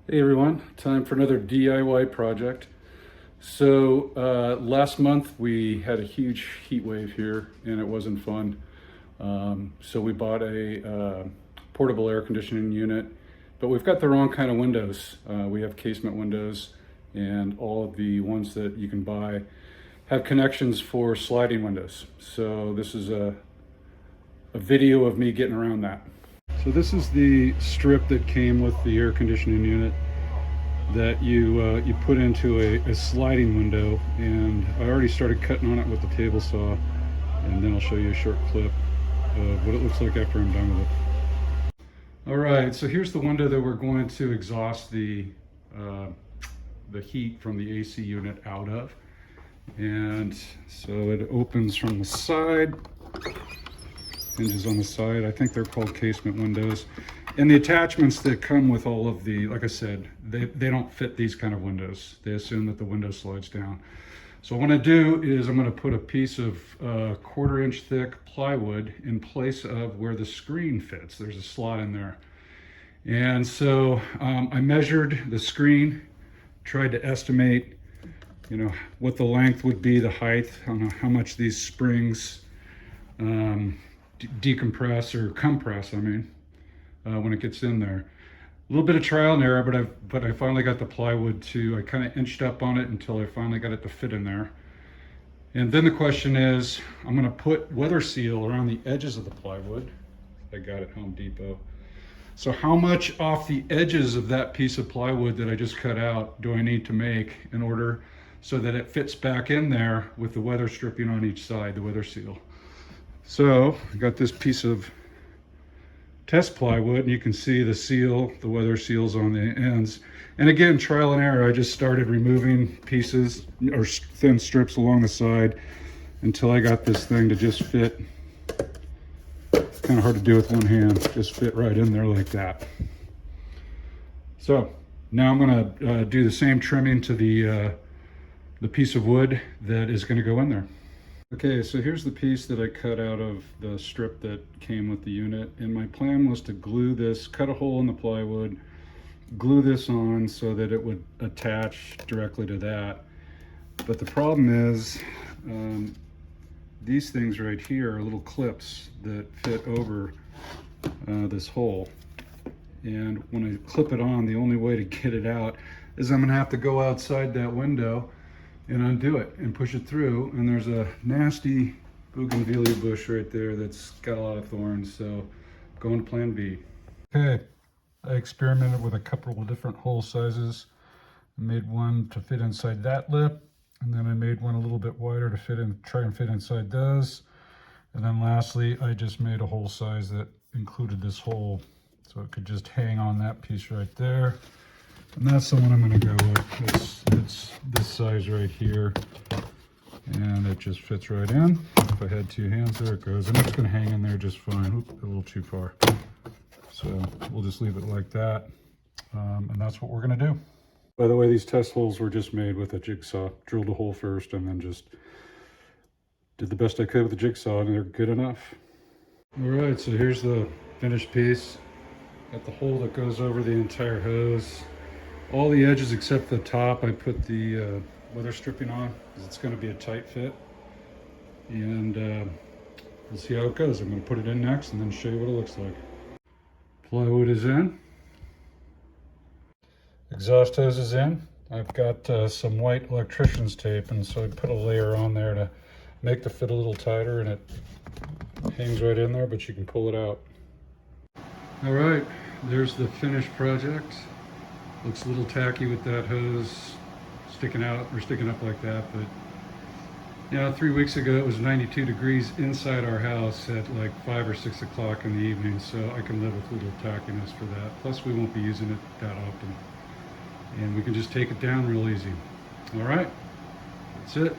Hey everyone, time for another DIY project. Last month we had a huge heat wave here and it wasn't fun. So we bought a portable air conditioning unit, but we've got the wrong kind of windows. We have casement windows, and all of the ones that you can buy have connections for sliding windows. So this is a video of me getting around that. So this is the strip that came with the air conditioning unit that you put into a sliding window, and I already started cutting on it with the table saw, and then I'll show you a short clip of what it looks like after I'm done with it. All right, so here's the window that we're going to exhaust the heat from the AC unit out of. And so it opens from the side, hinges on the side. I think they're called casement windows. And the attachments that come with all of the, like I said, they don't fit these kind of windows. They assume that the window slides down. So what I'm gonna do is I'm gonna put a piece of 1/4 inch thick plywood in place of where the screen fits. There's a slot in there. And so I measured the screen, tried to estimate, what the length would be, the height, I don't know how much these springs decompress or compress, when it gets in there. A little bit of trial and error, but I finally got the plywood I kind of inched up on it until I finally got it to fit in there. And then the question is, I'm gonna put weather seal around the edges of the plywood. I got it at Home Depot. So how much off the edges of that piece of plywood that I just cut out do I need to make in order so that it fits back in there with the weather stripping on each side, the weather seal? So I got this piece of test plywood, and you can see the weather seals on the ends. And again, trial and error. I just started removing pieces or thin strips along the side until I got this thing to just fit. Kind of hard to do with one hand, just fit right in there like that. So now I'm gonna do the same trimming to the piece of wood that is gonna go in there. Okay, so here's the piece that I cut out of the strip that came with the unit, and my plan was to glue this, cut a hole in the plywood, glue this on so that it would attach directly to that. But the problem is, these things right here are little clips that fit over this hole. And when I clip it on, the only way to get it out is I'm gonna have to go outside that window and undo it and push it through, and there's a nasty bougainvillea bush right there that's got a lot of thorns, so going to plan B. Okay, I experimented with a couple of different hole sizes. I made one to fit inside that lip, and then I made one a little bit wider to try and fit inside those. And then lastly, I just made a hole size that included this hole, so it could just hang on that piece right there. And that's the one I'm going to go with. It's this size right here, and it just fits right in. If I had two hands, there it goes, and it's going to hang in there just fine. Oop, a little too far. So we'll just leave it like that, and that's what we're going to do. By the way, these test holes were just made with a jigsaw. Drilled a hole first, and then just did the best I could with the jigsaw, and they're good enough. All right, so here's the finished piece. Got the hole that goes over the entire hose. All the edges except the top, I put the weather stripping on because it's going to be a tight fit. And we'll see how it goes. I'm going to put it in next and then show you what it looks like. Plywood is in. Exhaust hose is in. I've got some white electrician's tape, and so I put a layer on there to make the fit a little tighter, and it hangs right in there, but you can pull it out. All right, there's the finished project. Looks a little tacky with that hose sticking out or sticking up like that, but 3 weeks ago it was 92 degrees inside our house at like 5 or 6 o'clock in the evening, so I can live with a little tackiness for that. Plus we won't be using it that often, and we can just take it down real easy. All right, that's it.